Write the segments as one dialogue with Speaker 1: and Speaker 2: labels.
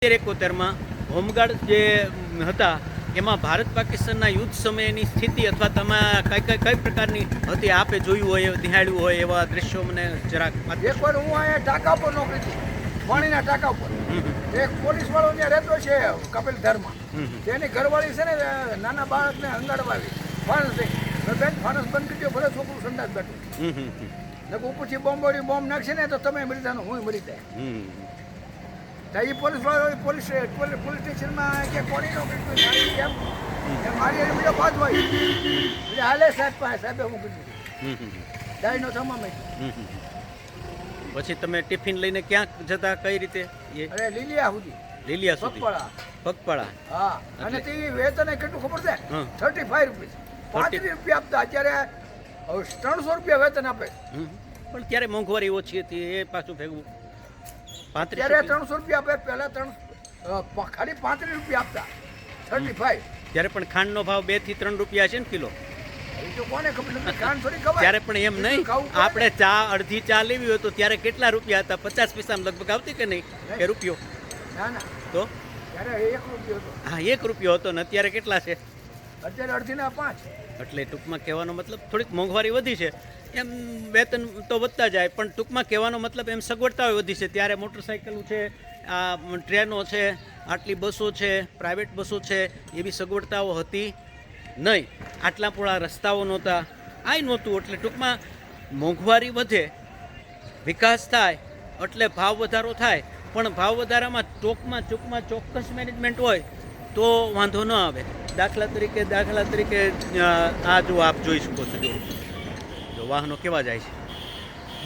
Speaker 1: 71માં home guard જે હતા એમાં ભારત પાકિસ્તાનના યુદ્ધ સમયની સ્થિતિ અથવા તમે કઈ પ્રકારની હતી આપે જોયું હોય નિહાળ્યું હોય એવા દ્રશ્યો મને જરાક
Speaker 2: એકવાર હું અહીંયા ટાંકા પર નોકરી હતી પાણીના ટાંકા પર એક પોલીસ વાળો ત્યાં રહેતો છે કપિલ ધર્મા તેની ઘરવાળી છે ને નાના બાળકને અંગાડવા આવી ફાણસ બેન ફાણસ બંધ કરી દો ભલે છોકરું સંડાસ બેઠું ઉપરથી બોમ્બ નાખશે ને તો તમે મરી જાય હું મરી જાય એ પોલીસ વાળો પોલીસ સ્ટેશનમાં કે કોની નોકરી કેમ મારી બીજો બાદ હોય એટલે હાલે સાહેબે હું કીધું ડાયનો તમામ
Speaker 1: પછી તમે ટિફિન લઈને ક્યાં જતા કઈ રીતે
Speaker 2: અરે લીલિયા સુધી
Speaker 1: પગપાળા
Speaker 2: હા અને તે વેતન કેટલું ખબર છે 35 રૂપિયા 35 રૂપિયા આપતા અત્યારે 300 રૂપિયા વેતન આપે
Speaker 1: પણ ત્યારે મોંઘવારી ઓછી હતી એ પાછું ભેગું
Speaker 2: ત્યારે 300 રૂપિયા આપે પહેલા ખાલી 35 રૂપિયા આપતા 35
Speaker 1: ત્યારે પણ ખાંડનો ભાવ 2 થી 3 રૂપિયા છે ને કિલો ત્યારે પણ એમ નહીં આપણે ચા અડધી ચા લેવી હોય તો ત્યારે કેટલા રૂપિયા હતા 50 પૈસામાં લગભગ આવતી કે નહીં કે રૂપિયો તો હા 1 રૂપિયો હતો ને અત્યારે કેટલા છે
Speaker 2: અત્યારે અડધીના 5
Speaker 1: એટલે ટૂંકમાં કહેવાનો મતલબ થોડીક મોંઘવારી વધી છે એમ વેતન તો વધતા જાય પણ ટૂંકમાં કહેવાનો મતલબ એમ સગવડતાઓ વધી છે ત્યારે મોટરસાઇકલો છે આ ટ્રેનો છે આટલી બસો છે પ્રાઇવેટ બસો છે એવી સગવડતાઓ હતી નહીં આટલા પોળા રસ્તાઓ નહોતા આય નહોતું એટલે ટૂંકમાં મોંઘવારી વધે વિકાસ થાય એટલે ભાવ વધારો થાય પણ ભાવ વધારામાં ચૂકમાં ચોક્કસ મેનેજમેન્ટ હોય તો વાંધો ન આવે દાખલા તરીકે આ જો આપ જોઈ શકો છો જો વાહનો કેવા જાય છે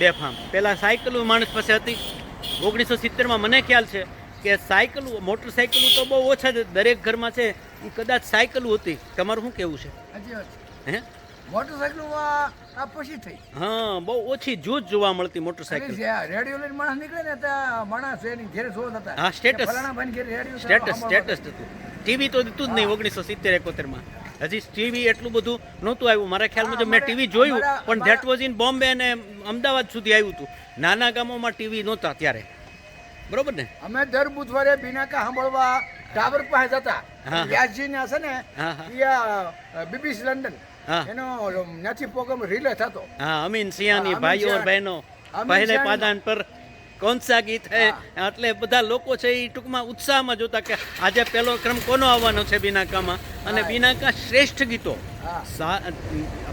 Speaker 1: બેફામ પહેલાં સાયકલો માણસ પાસે હતી 1970માં મને ખ્યાલ છે કે સાયકલો મોટરસાઇકલો તો બહુ ઓછા છે દરેક ઘરમાં છે એ કદાચ સાયકલો હતી તમારું શું કહેવું છે હે
Speaker 2: મોટરસાઇકલો પછી થઈ
Speaker 1: હા બહુ ઓછી જૂજ જોવા મળતી મોટરસાઇકલ
Speaker 2: રેડિયો લઈને માણસ નીકળે ને ત્યાં માણસ એની ઘેર જોવા હતા
Speaker 1: હા સ્ટેટસ હતું ટીવી તો દીધું જ નહીં 1970-71માં હજી ટીવી એટલું બધું નહોતું આવ્યું મારા ખ્યાલ મુજબ મેં ટીવી જોયું પણ ધેટ વોઝ ઇન બોમ્બે અને અમદાવાદ સુધી આવ્યું હતું નાના ગામોમાં ટીવી નહોતા ત્યારે બરોબર ને
Speaker 2: અમે દર બુધવારે બિનાકા સાંભળવા ટાવર પાસે જતા વ્યાસજી ને હશે ને બીબીસી લંડન એનો નથી પ્રોગ્રામ રિલે થતો
Speaker 1: હા અમીન સિયાની ભાઈઓ और બહેનો પહેલે પાદાન પર कौन सा गीत है એટલે બધા લોકો છે એ ટૂંકમાં ઉત્સાહમાં જોતા કે આજે પહેલો ક્રમ કોનો આવવાનો છે બિનાકામાં અને બિનાકા શ્રેષ્ઠ ગીતો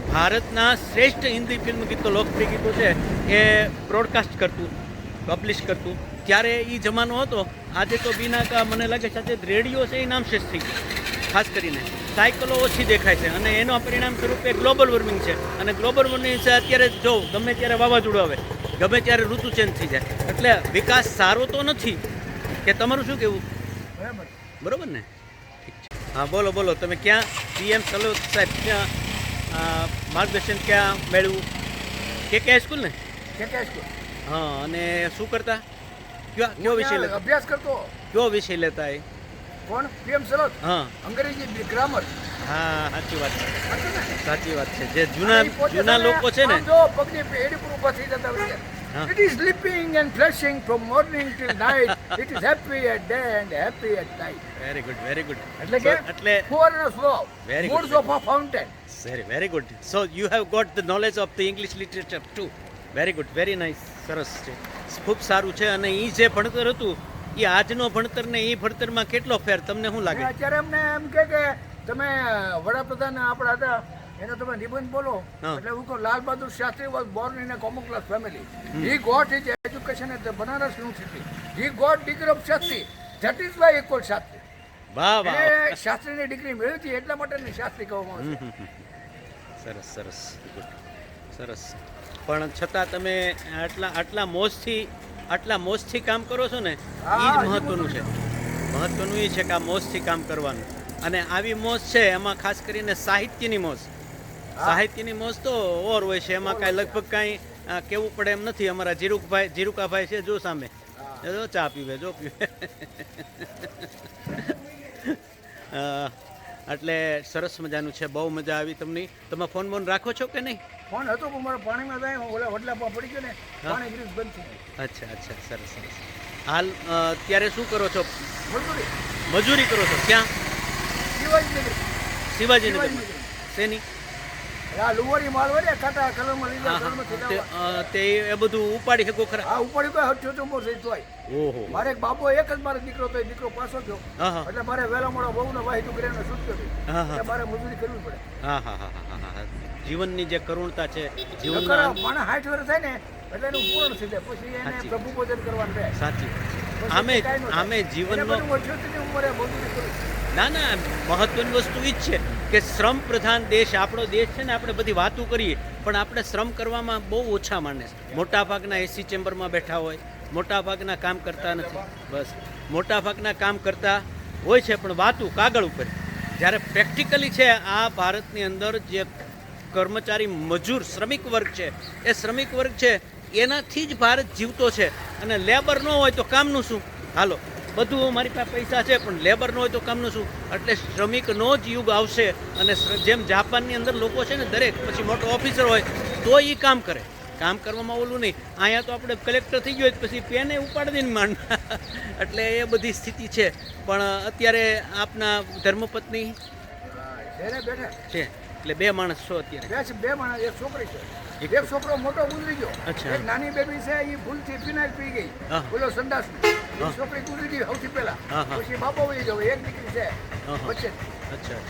Speaker 1: ભારતના શ્રેષ્ઠ હિન્દી ફિલ્મ ગીતો લોકપ્રિય ગીતો છે એ બ્રોડકાસ્ટ કરતું પબ્લિશ કરતું ત્યારે એ જમાનો હતો આજે તો બિનાકા મને લાગે છે આજે રેડિયો છે એ નામ શેષ થઈ ગયું ખાસ કરીને સાયકલો ઓછી દેખાય છે અને એનો પરિણામ સ્વરૂપે ગ્લોબલ વોર્મિંગ છે અને ગ્લોબલ વોર્મિંગ છે અત્યારે જો ગમે ત્યારે વાવાઝોડું આવે ગમે ત્યારે ઋતુ ચેન્જ થઈ જાય એટલે વિકાસ સારો તો નથી કે તમારું શું કહેવું બરોબર ને હા બોલો તમે ક્યાં પીએમ સલોત સાહેબ ક્યાં માર્ગદર્શન ક્યાં મેળવ્યું કે સ્કૂલ ને
Speaker 2: સ્કૂલ
Speaker 1: હા અને શું કરતા કયો વિષય લેતા
Speaker 2: અભ્યાસ કરતો
Speaker 1: કયો વિષય લેતા એ
Speaker 2: કોણ પીએમ સલોત
Speaker 1: હા
Speaker 2: અંગ્રેજી ગ્રામર
Speaker 1: હા સાચી વાત છે જે જૂના લોકો છે ને
Speaker 2: જો પગની પેડી પર ઊભા થઈ જતા હોય it is sleeping and flashing from morning till night it is happy at day and happy at night
Speaker 1: very good
Speaker 2: એટલે four slow moods of a fountain
Speaker 1: very good so you have got the knowledge of the English literature too very good very nice સરસ છે ખૂબ સારું છે અને એ જે ભણતર હતું એ આજનો ભણતર ને એ ભણતરમાં કેટલો ફેર તમને શું લાગે
Speaker 2: અત્યારે અમને એમ કે તમે વડાપ્રધાન આપણા હતા એનો તમે નિબંધ બોલો એટલે હું કહું Lal Bahadur Shastri was born in a common class family he got his education at the Banaras university he got degree of Shastri that is why equal Shastri
Speaker 1: વાહ
Speaker 2: શાસ્ત્રીની ડિગ્રી મેળવી હતી એટલા માટે શાસ્ત્રી કહેવામાં આવે
Speaker 1: સરસ પણ છતાં તમે આટલા મોજથી કામ કરો છો ને એ જ મહત્વનું છે એ છે કે આ મોજથી કામ કરવાનું અને આવી મોજ છે એમાં ખાસ કરીને સાહિત્યની મોજ તો ઓર હોય છે એમાં કાંઈ લગભગ કાંઈ કેવું પડે એમ નથી અમારા જીરુકાભાઈ છે જો સામે જો ચા પીવે એટલે સરસ મજાનું છે બહુ મજા આવી તમને તમે ફોન રાખો છો કે નહીં
Speaker 2: ફોન હતો પણ મારા પાણીમાં જાય ઓલા વડલા પડી ગયો ને પાણી બંધ થઈ ગયું
Speaker 1: અચ્છા સરસ હાલ અત્યારે શું કરો છો?
Speaker 2: મજૂરી
Speaker 1: મજૂરી કરો છો? ક્યાં?
Speaker 2: શિવાજીનગર.
Speaker 1: શિવાજીનગર.
Speaker 2: શિવાજીનગર.
Speaker 1: શેની?
Speaker 2: આ લુવાડી માલ હોય ને કાંટા કલરમાં લીલા
Speaker 1: હા,
Speaker 2: કલરમાંથી
Speaker 1: હા.
Speaker 2: લાવવા.
Speaker 1: તે એ બધું ઉપાડી શકો ખરા?
Speaker 2: આ ઉપાડી કોઈ હઠ્યો તો મોર થઈ તોય.
Speaker 1: ઓહો.
Speaker 2: મારે એક બાપો એક જ મારો દીકરો તો એ દીકરો પાછો થયો
Speaker 1: હા હા
Speaker 2: એટલે મારે વહેલા મોડા બહુ ને વાહિતું કરીને છૂટતો હતી
Speaker 1: હા હા
Speaker 2: એટલે મારે મજૂરી કરવી પડે.
Speaker 1: હા હા હા હા હા હા. જીવનની જે કરુણતા છે,
Speaker 2: નકર
Speaker 1: જીવનના
Speaker 2: માણસ 60 વર્ષ થાય ને એટલે એનું પૂર્ણ થઈ જાય પછી એને
Speaker 1: સાચી.
Speaker 2: પ્રભુ ભોજન કરવાનું રહે.
Speaker 1: સાચી
Speaker 2: પછી
Speaker 1: આમે
Speaker 2: કાંઈ ન થાય.
Speaker 1: આમે
Speaker 2: એને
Speaker 1: જીવનનો
Speaker 2: બધું વર્ષોથી ઉંમરે મજૂરી કરવી.
Speaker 1: ના ના મહત્વની વસ્તુ એ જ છે કે શ્રમ પ્રધાન દેશ આપણો દેશ છે ને. આપણે બધી વાતો કરીએ પણ આપણે શ્રમ કરવામાં બહુ ઓછા માને છે. મોટાભાગના એસી ચેમ્બરમાં બેઠા હોય, મોટાભાગના કામ કરતા નથી. બસ મોટાભાગના કામ કરતા હોય છે પણ વાતું કાગળ ઉપર. જ્યારે પ્રેક્ટિકલી છે આ ભારતની અંદર જે કર્મચારી મજૂર શ્રમિક વર્ગ છે, એ શ્રમિક વર્ગ છે એનાથી જ ભારત જીવતો છે. અને લેબર ન હોય તો કામનું શું? હાલો, બધું મારી પાસે પૈસા છે પણ લેબર ન હોય તો કામનું શું? એટલે શ્રમિકનો જ યુગ આવશે. અને જેમ જાપાનની અંદર લોકો છે ને દરેક પછી મોટો ઓફિસર હોય તો એ કામ કરે. કામ કરવામાં ઓલું નહીં. અહીંયા તો આપણે કલેક્ટર થઈ ગયો પછી પેને ઉપાડી દઈને માંડ. એટલે એ બધી સ્થિતિ છે. પણ અત્યારે આપના ધર્મપત્ની
Speaker 2: ઘરે બેઠા
Speaker 1: છે એટલે બે માણસ છો અત્યારે?
Speaker 2: બે માણસ એક છોકરી છે.
Speaker 1: એક
Speaker 2: એક છોકરો મોટો ગુજરી ગયો.
Speaker 1: અચ્છા.
Speaker 2: એક નાની બેબી છે એ ભૂલથી ફિનાઇલ પી ગઈ.
Speaker 1: હા.
Speaker 2: બોલો સંડાસ.
Speaker 1: હા.
Speaker 2: છોકરી ગુજરી ગઈ સૌથી પહેલા.
Speaker 1: હા, હા.
Speaker 2: પછી બાપો વહી ગયો. એક દીકરી છે
Speaker 1: હા, હા.
Speaker 2: વચ્ચે.
Speaker 1: અચ્છા.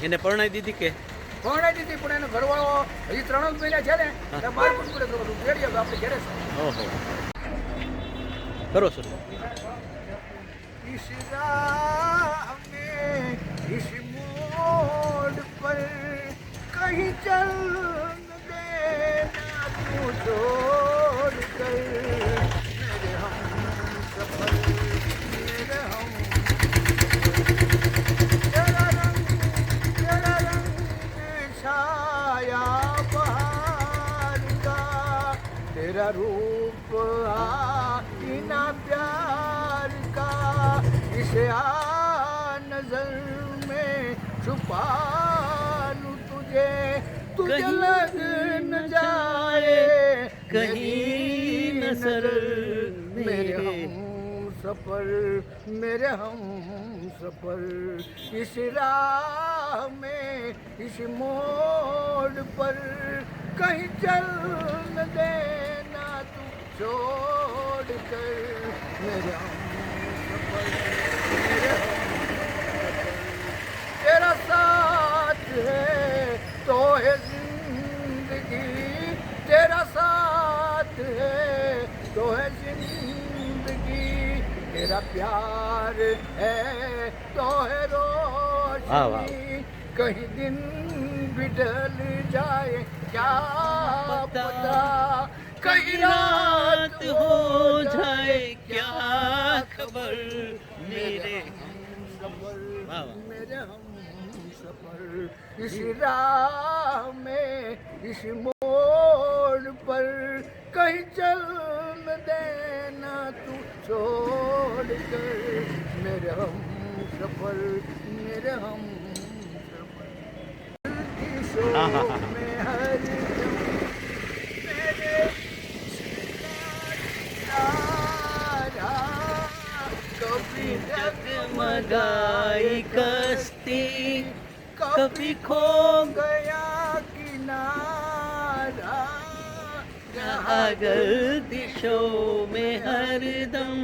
Speaker 1: એને પરણાવી દીધી કે?
Speaker 2: પરણાઈ દીધી પણ એનો ઘરવાળો હજી 3 જ મહિના છે ને એટલે બહાર પણ પડે તો તું ઘેર જાવ આપણે ઘેરે છે.
Speaker 1: ઓહો. કરો શરૂ.
Speaker 2: इस राह में इस मोड़ पर कहीं चल न देना तू छोड़ कर मेरे हम सफर मेरे हम तेरा रंग छाया बहार का तेरा रूप आईना प्यार का इसे आ नजर में छुपा लूं तुझे तुझे
Speaker 1: कहीं
Speaker 2: लग न जाए
Speaker 1: कहीं नजर
Speaker 2: मेरे
Speaker 1: मेरे
Speaker 2: हम सफर मेरे हम सफर इस राह में इस मोड़ पर कहीं चल न देना तू छोड़ कर मेरे हम सफर मेरे हम सफर तेरा साथ है तो है जिंदगी तेरा साथ है तो है जिंदगी तेरा प्यार है तो है
Speaker 1: वाह, वाह।
Speaker 2: रोशनी कहीं दिन भी ढल जाए क्या पता कहीं रात हो जाए
Speaker 1: क्या खबर मेरे
Speaker 2: सफर
Speaker 1: वाह, वाह।
Speaker 2: मेरे हम सफर इस राह में इस मोड़ पर कहीं चल न देना तू छोड़ कर मेरे हम सफर मेरे हम सफर
Speaker 1: हाँ, हाँ, हाँ।
Speaker 2: में हर दम मेरे तारा कभी
Speaker 1: जगमगाई कश्ती
Speaker 2: कभी खो गया किनारा
Speaker 1: जहाँ गर्दिशों में हरदम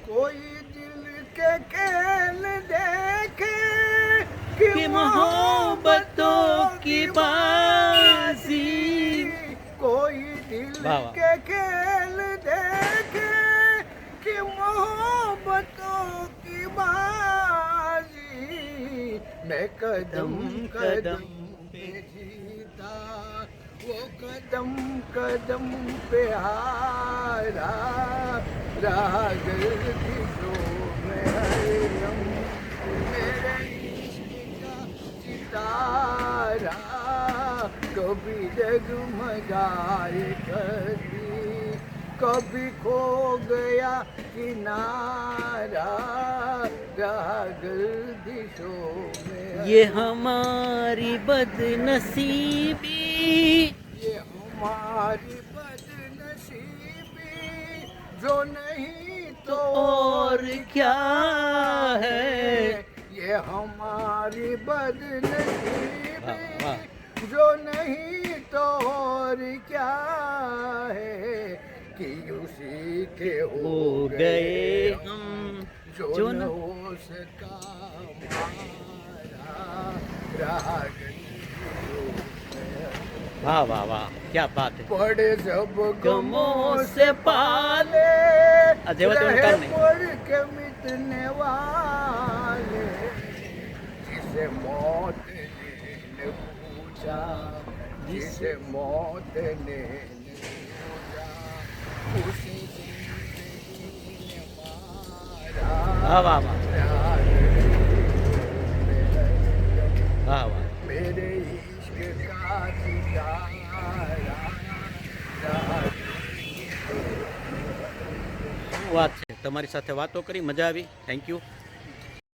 Speaker 2: कोई दिल के खेल देखे
Speaker 1: कि मोहब्बतों की बाजी
Speaker 2: कोई दिल
Speaker 1: वाह, वाह।
Speaker 2: के खेल देखे कि मोहब्बतों की बाजी मैं कदम कदम पे जीता वो कदम कदम पे हारा रहा गर्दिशों में हरदम मेरे इश्क का सितारा कभी जगमगाए कभी खो गया किनारा रहा गर्दिशों में
Speaker 1: ये हमारी बदनसीबी
Speaker 2: ये हमारी बदनसीबी जो नहीं तो
Speaker 1: और क्या है?
Speaker 2: ये हमारी बदनसीबी
Speaker 1: वाह, वाह।
Speaker 2: जो नहीं तो और क्या है कि उसी के
Speaker 1: हो
Speaker 2: हो
Speaker 1: गए
Speaker 2: गए
Speaker 1: हम
Speaker 2: जो
Speaker 1: जो
Speaker 2: न
Speaker 1: न
Speaker 2: हो सका हमारा रागनी
Speaker 1: वाह वाह वाह क्या बात है
Speaker 2: पड़े जब
Speaker 1: गमों से पाले जेवा तेवढं काम नाही.
Speaker 2: पड़ के मिटने वाले जिसे मौत ने पूछा जिसे मौत ने पूछा उसे जिंदगी ने
Speaker 1: वाह
Speaker 2: मारा
Speaker 1: वाह वाह वाह वाह
Speaker 2: मेरे इश्क का सितारा
Speaker 1: શું વાત છે તમારી સાથે વાતો કરી મજા આવી થેન્ક યુ